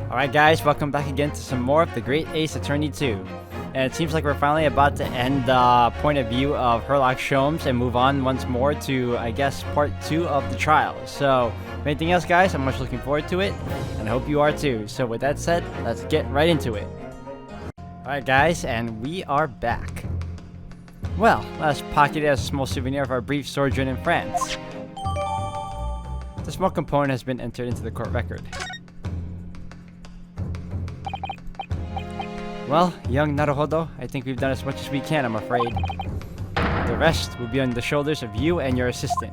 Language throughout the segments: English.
Alright guys, welcome back again to some more of The Great Ace Attorney 2. And it seems like we're finally about to end the point of view of Herlock Sholmes and move on once more to, I guess, part 2 of the trial. So, if anything else guys, I'm much looking forward to it, and I hope you are too. So with that said, let's get right into it. Alright guys, and we are back. Well, let's pocket it as a small souvenir of our brief sojourn in France. The small component has been entered into the court record. Well, young Naruhodo, I think we've done as much as we can, I'm afraid. The rest will be on the shoulders of you and your assistant.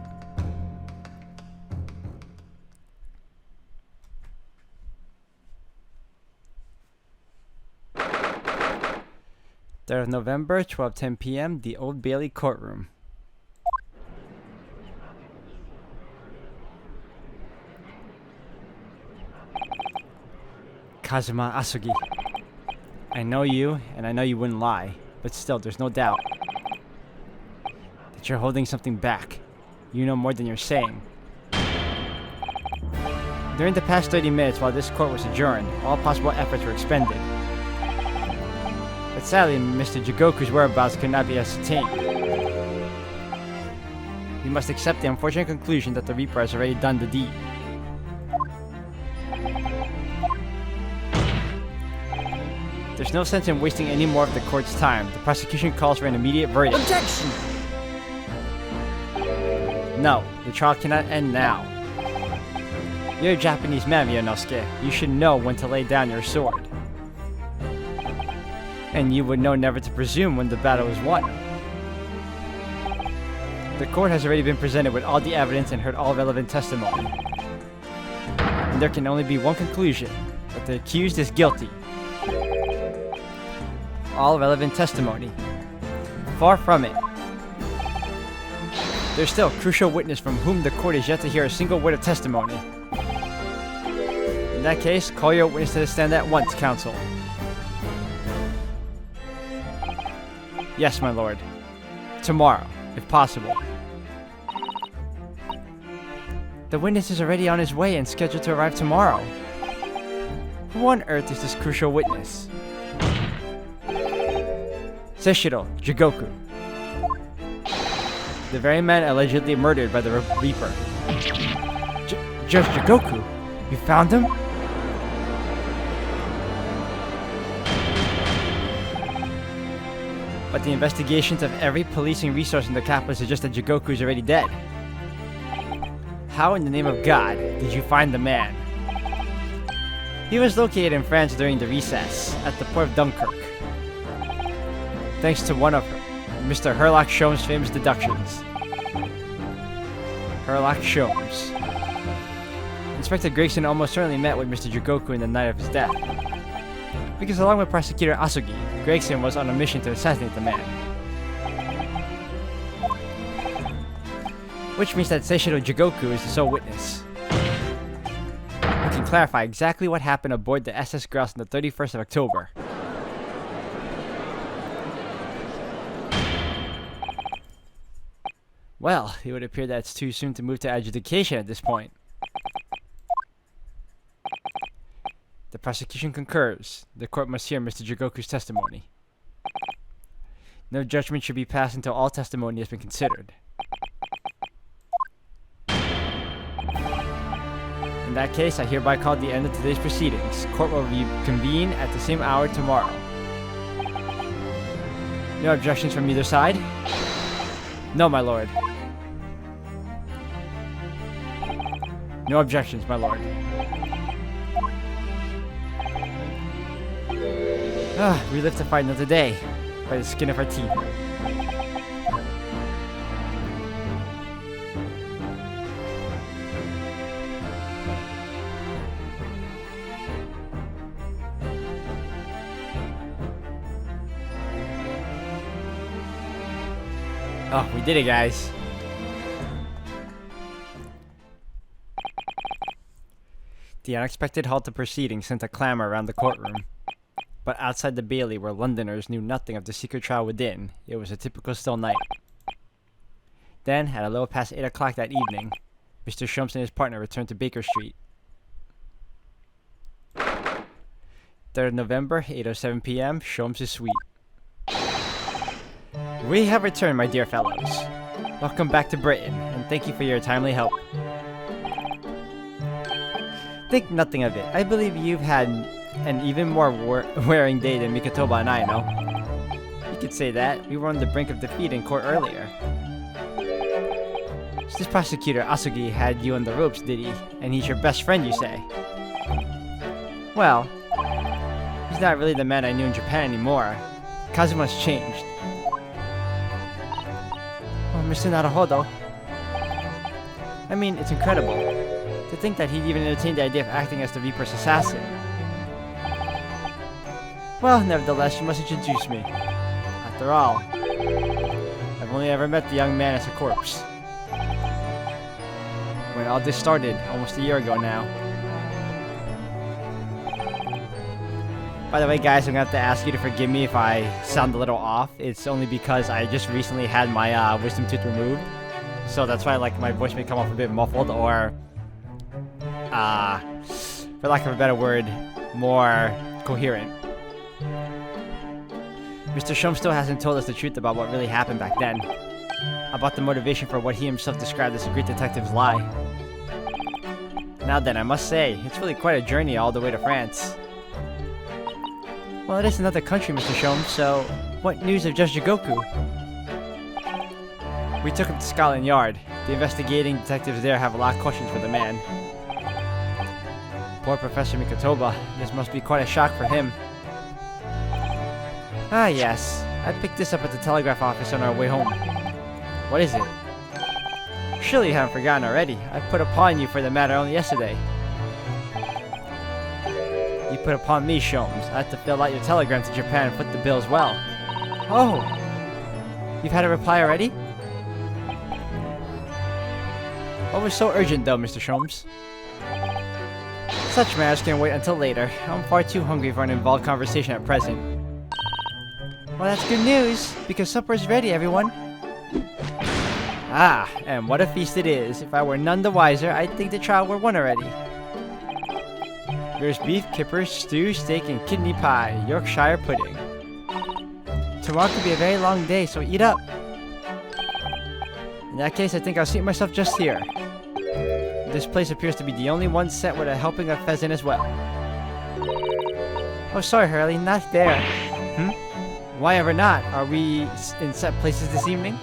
3rd of November, 12:10 p.m., the Old Bailey courtroom. Kazuma Asugi. I know you, and I know you wouldn't lie, but still, there's no doubt that you're holding something back. You know more than you're saying. During the past 30 minutes while this court was adjourned, all possible efforts were expended. But sadly, Mr. Jigoku's whereabouts could not be ascertained. We must accept the unfortunate conclusion that the Reaper has already done the deed. There's no sense in wasting any more of the court's time. The prosecution calls for an immediate verdict. Objection! No, the trial cannot end now. You're a Japanese man, Miyanosuke. You should know when to lay down your sword. And you would know never to presume when the battle is won. The court has already been presented with all the evidence and heard all relevant testimony. And there can only be one conclusion, that the accused is guilty. All relevant testimony. Far from it. There's still a crucial witness from whom the court is yet to hear a single word of testimony. In that case, call your witness to the stand at once, counsel. Yes, my lord. Tomorrow, if possible. The witness is already on his way and scheduled to arrive tomorrow. Who on earth is this crucial witness? Seishiro Jigoku. The very man allegedly murdered by the Reaper. Judge Jigoku? You found him? But the investigations of every policing resource in the capital suggest that Jigoku is already dead. How in the name of God did you find the man? He was located in France during the recess, at the port of Dunkirk. Thanks to one of Mr. Herlock Sholmes' famous deductions. Herlock Sholmes. Inspector Gregson almost certainly met with Mr. Jigoku in the night of his death. Because along with Prosecutor Asugi, Gregson was on a mission to assassinate the man. Which means that Seishiro Jigoku is the sole witness. We can clarify exactly what happened aboard the SS Grouse on the 31st of October. Well, it would appear that it's too soon to move to adjudication at this point. The prosecution concurs. The court must hear Mr. Jigoku's testimony. No judgment should be passed until all testimony has been considered. In that case, I hereby call the end of today's proceedings. Court will reconvene at the same hour tomorrow. No objections from either side? No, my lord. No objections, my lord. We live to fight another day, by the skin of our teeth. Oh, we did it, guys. The unexpected halt of proceedings sent a clamor around the courtroom. But outside the Bailey, where Londoners knew nothing of the secret trial within, it was a typical still night. Then, at a little past 8 o'clock that evening, Mr. Sholmes and his partner returned to Baker Street. 3rd of November, 8:07 p.m. Sholmes' suite. We have returned, my dear fellows. Welcome back to Britain, and thank you for your timely help. Think nothing of it. I believe you've had an even more wearing day than Mikotoba and I know. You could say that. We were on the brink of defeat in court earlier. So this prosecutor, Asugi, had you on the ropes, did he? And he's your best friend, you say? Well, he's not really the man I knew in Japan anymore. Kazuma's changed. Oh, Mr. Naruhodo. I mean, it's incredible. To think that he'd even entertained the idea of acting as the Reaper's assassin. Well, nevertheless, you must introduce me. After all, I've only ever met the young man as a corpse. When all this started, almost a year ago now. By the way, guys, I'm going to have to ask you to forgive me if I sound a little off. It's only because I just recently had my wisdom tooth removed. So that's why, like, my voice may come off a bit muffled or, for lack of a better word, more coherent. Mr. Sholmes still hasn't told us the truth about what really happened back then. About the motivation for what he himself described as a great detective's lie. Now then, I must say, it's really quite a journey all the way to France. Well, it is another country, Mr. Sholmes, so what news of Judge Jigoku? We took him to Scotland Yard. The investigating detectives there have a lot of questions for the man. Poor Professor Mikotoba. This must be quite a shock for him. Ah, yes. I picked this up at the telegraph office on our way home. What is it? Surely you haven't forgotten already. I put upon you for the matter only yesterday. You put upon me, Sholmes. I had to fill out your telegram to Japan and foot the bill as well. Oh! You've had a reply already? What was so urgent though, Mr. Sholmes? Such matters can wait until later. I'm far too hungry for an involved conversation at present. Well, that's good news, because supper is ready, everyone. Ah, and what a feast it is. If I were none the wiser, I'd think the trial were won already. There's beef, kippers, stew, steak, and kidney pie, Yorkshire pudding. Tomorrow could be a very long day, so eat up. In that case, I think I'll seat myself just here. This place appears to be the only one set with a helping of pheasant as well. Oh, sorry, Hurley, not there. Why ever not? Are we in set places this evening?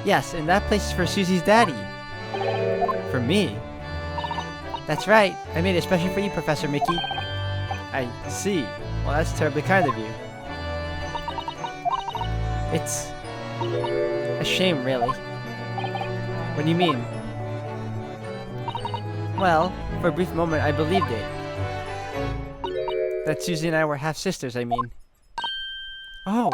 Yes, and that place is for Susie's daddy. For me? That's right. I made it especially for you, Professor Mickey. I see. Well, that's terribly kind of you. It's a shame, really. What do you mean? Well, for a brief moment I believed it. That Susie and I were half-sisters, I mean. Oh!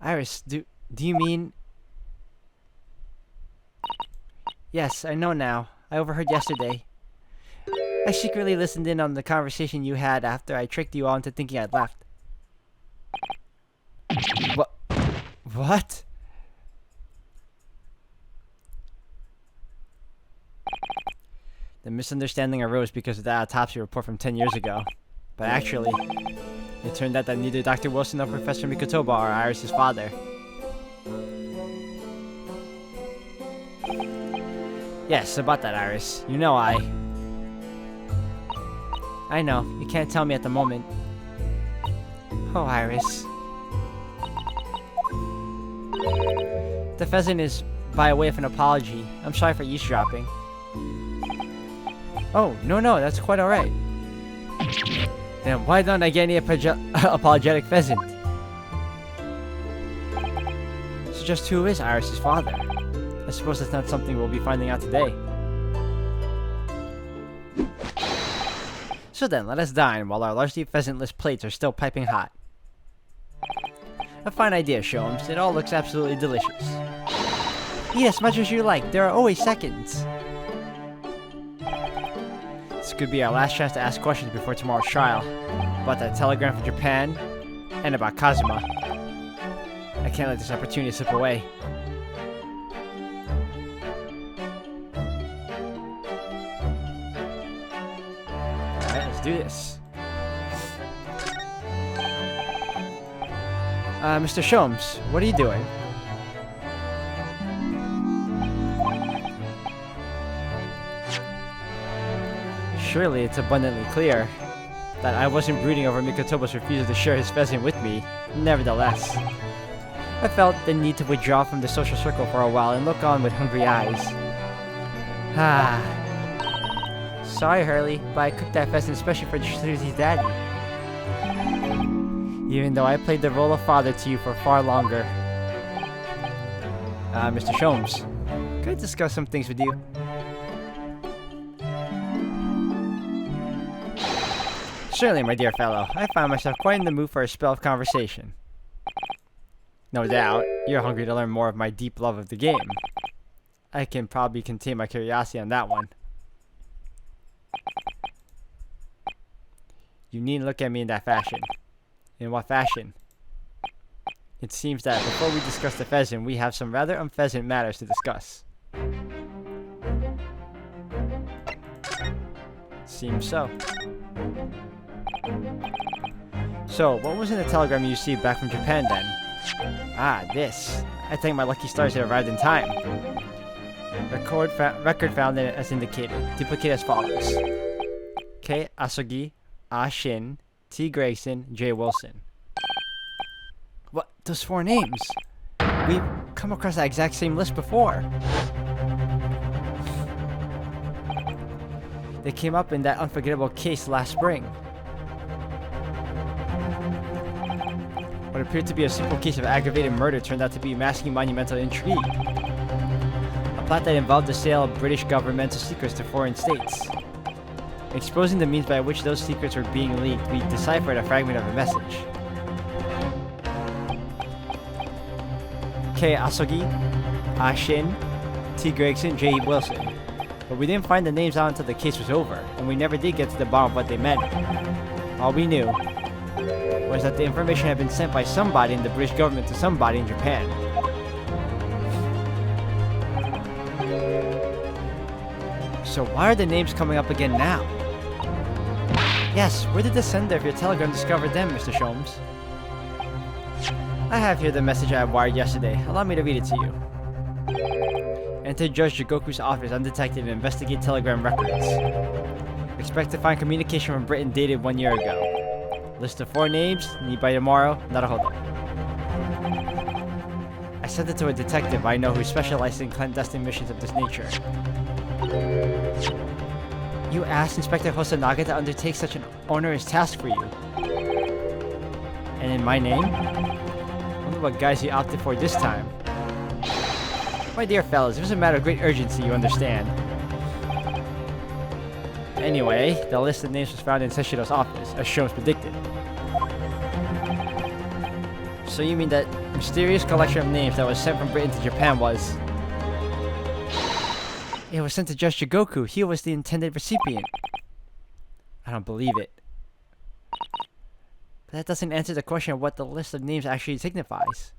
Iris, do you mean... Yes, I know now. I overheard yesterday. I secretly listened in on the conversation you had after I tricked you all into thinking I'd left. What? The misunderstanding arose because of the autopsy report from 10 years ago. But actually, it turned out that neither Dr. Wilson nor Professor Mikotoba are Iris' father. Yes, about that, Iris. You know I know. You can't tell me at the moment. Oh, Iris. The pheasant is by way of an apology. I'm sorry for eavesdropping. Oh, no, that's quite alright. Then why don't I get any apologetic pheasant? So just who is Iris' father? I suppose that's not something we'll be finding out today. So then, let us dine while our largely pheasant-less plates are still piping hot. A fine idea, Sholmes. It all looks absolutely delicious. Eat as much as you like. There are always seconds. This could be our last chance to ask questions before tomorrow's trial. About that telegram from Japan, and about Kazuma. I can't let this opportunity slip away. do this. Mr. Sholmes, what are you doing? Surely it's abundantly clear that I wasn't brooding over Mikotoba's refusal to share his pheasant with me. Nevertheless, I felt the need to withdraw from the social circle for a while and look on with hungry eyes. Sorry, Hurley, but I cooked that pheasant especially for Susie's daddy. Even though I played the role of father to you for far longer. Mr. Sholmes, can I discuss some things with you? Certainly, my dear fellow. I find myself quite in the mood for a spell of conversation. No doubt, you're hungry to learn more of my deep love of the game. I can probably contain my curiosity on that one. You needn't look at me in that fashion. In what fashion? It seems that before we discuss the pheasant, we have some rather unpleasant matters to discuss. Seems so. So, what was in the telegram you received back from Japan then? This. I thank my lucky stars it arrived in time. Record found in it as indicated. Duplicate as follows. K. Asogi, A. Shin, T. Grayson, J. Wilson. What? Those 4 names? We've come across that exact same list before. They came up in that unforgettable case last spring. What appeared to be a simple case of aggravated murder turned out to be masking monumental intrigue. A plot that involved the sale of British governmental secrets to foreign states. Exposing the means by which those secrets were being leaked, we deciphered a fragment of a message. K. Asogi, A. Shin, T. Gregson, J. Wilson. But we didn't find the names out until the case was over, and we never did get to the bottom of what they meant. All we knew was that the information had been sent by somebody in the British government to somebody in Japan. So why are the names coming up again now? Yes, where did the sender of your telegram discover them, Mr. Sholmes? I have here the message I wired yesterday. Allow me to read it to you. Enter Judge Jigoku's office undetected and investigate telegram records. Expect to find communication from Britain dated 1 year ago. List of 4 names, need by tomorrow, Naruhodo. I sent it to a detective I know who specializes in clandestine missions of this nature. You asked Inspector Hosonaga to undertake such an onerous task for you. And in my name? I wonder what guys he opted for this time. My dear fellows, it was a matter of great urgency, you understand. Anyway, the list of names was found in Seshiro's office, as Sholmes predicted. So you mean that mysterious collection of names that was sent from Britain to Japan was... It was sent to Judge Jigoku. He was the intended recipient. I don't believe it. But that doesn't answer the question of what the list of names actually signifies.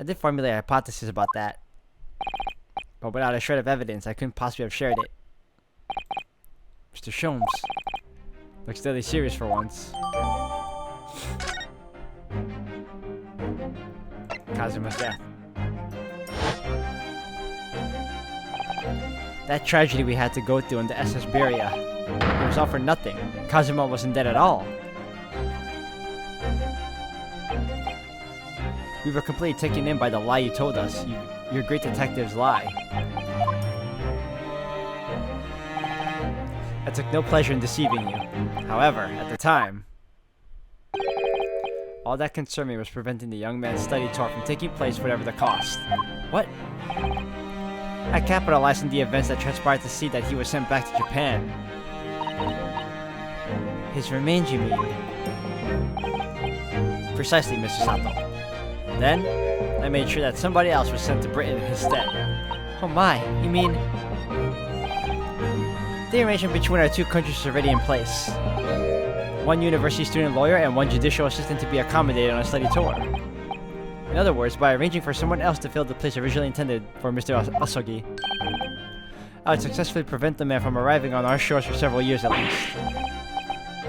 I did formulate a hypothesis about that. But without a shred of evidence, I couldn't possibly have shared it. Mr. Sholmes looks deadly serious for once. Kazuma's death. That tragedy we had to go through on the SS Beria. It was all for nothing. Kazuma wasn't dead at all. We were completely taken in by the lie you told us. Your great detective's lie. I took no pleasure in deceiving you. However, at the time, all that concerned me was preventing the young man's study tour from taking place, whatever the cost. What? I capitalized on the events that transpired to see that he was sent back to Japan. His remains, you mean? Precisely, Mr. Sato. Then, I made sure that somebody else was sent to Britain in his stead. Oh my, you mean... The arrangement between our 2 countries is already in place. 1 university student lawyer and 1 judicial assistant to be accommodated on a study tour. In other words, by arranging for someone else to fill the place originally intended for Mr. Asogi, I would successfully prevent the man from arriving on our shores for several years at least.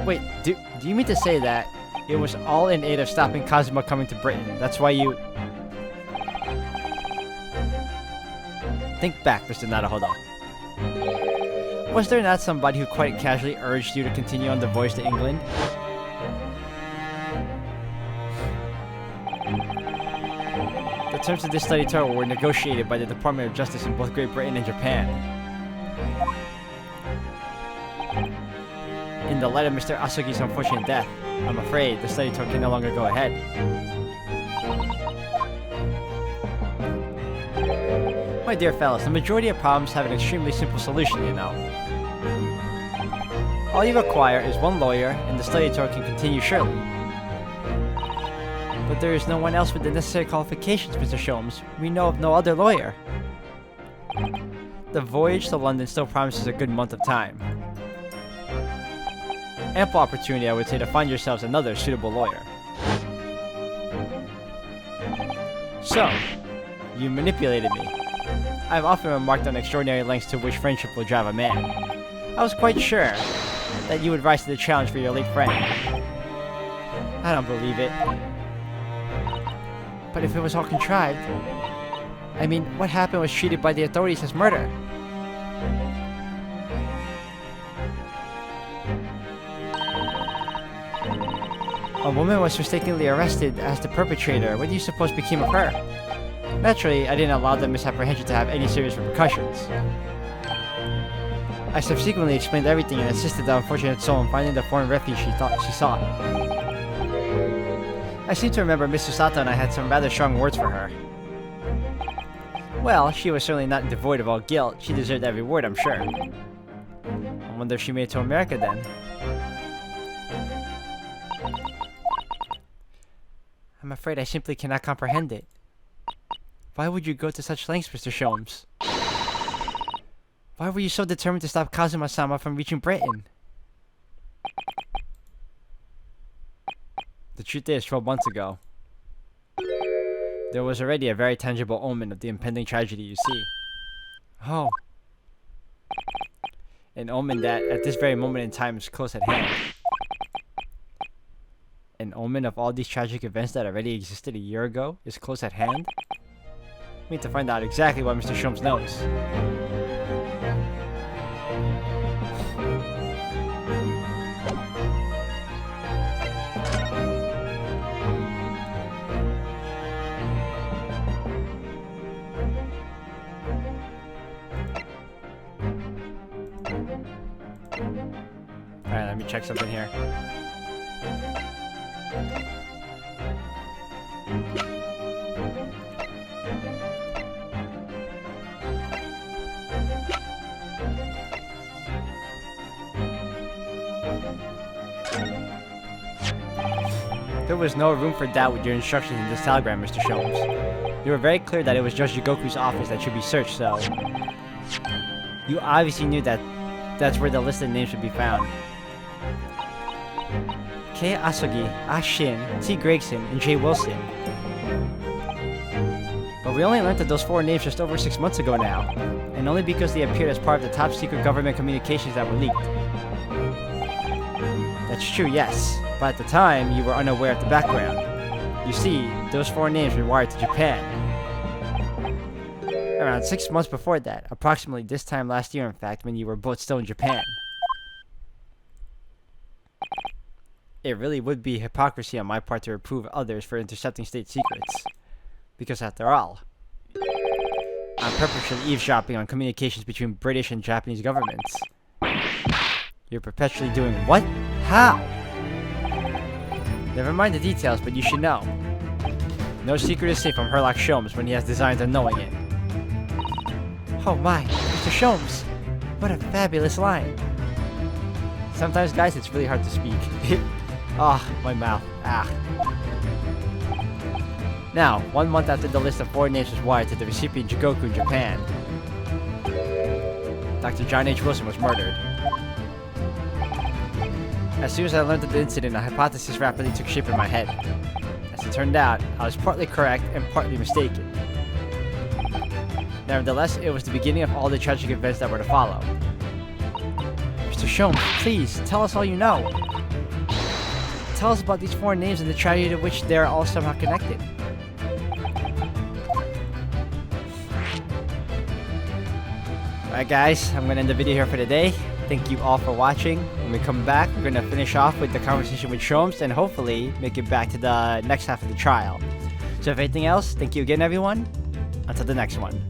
Wait, do you mean to say that it was all in aid of stopping Kazuma coming to Britain? That's why you... Think back, Mr. Naruhodo. Was there not somebody who quite casually urged you to continue on the voyage to England? The terms of this study tour were negotiated by the Department of Justice in both Great Britain and Japan. In the light of Mr. Asugi's unfortunate death, I'm afraid the study tour can no longer go ahead. My dear fellows, the majority of problems have an extremely simple solution, you know. All you require is one lawyer, and the study tour can continue surely. But there is no one else with the necessary qualifications, Mr. Sholmes. We know of no other lawyer. The voyage to London still promises a good month of time. Ample opportunity, I would say, to find yourselves another suitable lawyer. So, you manipulated me. I have often remarked on extraordinary lengths to which friendship will drive a man. I was quite sure that you would rise to the challenge for your late friend. I don't believe it. But if it was all contrived... I mean, what happened was treated by the authorities as murder. A woman was mistakenly arrested as the perpetrator. What do you suppose became of her? Naturally, I didn't allow the misapprehension to have any serious repercussions. I subsequently explained everything and assisted the unfortunate soul in finding the foreign refuge she thought she sought. I seem to remember Mr. Sato and I had some rather strong words for her. Well, she was certainly not devoid of all guilt. She deserved every word, I'm sure. I wonder if she made it to America then. I'm afraid I simply cannot comprehend it. Why would you go to such lengths, Mr. Sholmes? Why were you so determined to stop Kazuma-sama from reaching Britain? The truth is, 12 months ago, there was already a very tangible omen of the impending tragedy, you see. Oh. An omen that, at this very moment in time, is close at hand. An omen of all these tragic events that already existed a year ago is close at hand? I need to find out exactly what Mr. Sholmes knows. Alright, let me check something here. There was no room for doubt with your instructions in this telegram, Mr. Sholmes. You were very clear that it was just Jigoku's office that should be searched, so... You obviously knew that that's where the listed names should be found. Kei Asugi, Ash Shin, T. Gregson, and J. Wilson. But we only learned of those 4 names just over 6 months ago now, and only because they appeared as part of the top secret government communications that were leaked. That's true, yes, but at the time, you were unaware of the background. You see, those 4 names were wired to Japan. Around 6 months before that, approximately this time last year in fact, when you were both still in Japan. It really would be hypocrisy on my part to reprove others for intercepting state secrets. Because after all, I'm perpetually eavesdropping on communications between British and Japanese governments. You're perpetually doing what? How? Never mind the details, but you should know. No secret is safe from Herlock Sholmes when he has designs on knowing it. Oh my, Mr. Sholmes! What a fabulous line! Sometimes, guys, it's really hard to speak. Ah, my mouth. Ah. Now, 1 month after the list of 4 names was wired to the recipient Jigoku in Japan, Dr. John H. Wilson was murdered. As soon as I learned of the incident, a hypothesis rapidly took shape in my head. As it turned out, I was partly correct and partly mistaken. Nevertheless, it was the beginning of all the tragic events that were to follow. Mr. Sholmes, please, tell us all you know. Tell us about these foreign names and the tragedy to which they are all somehow connected. Alright guys, I'm going to end the video here for today. Thank you all for watching. When we come back, we're going to finish off with the conversation with Sholmes and hopefully make it back to the next half of the trial. So if anything else, thank you again everyone. Until the next one.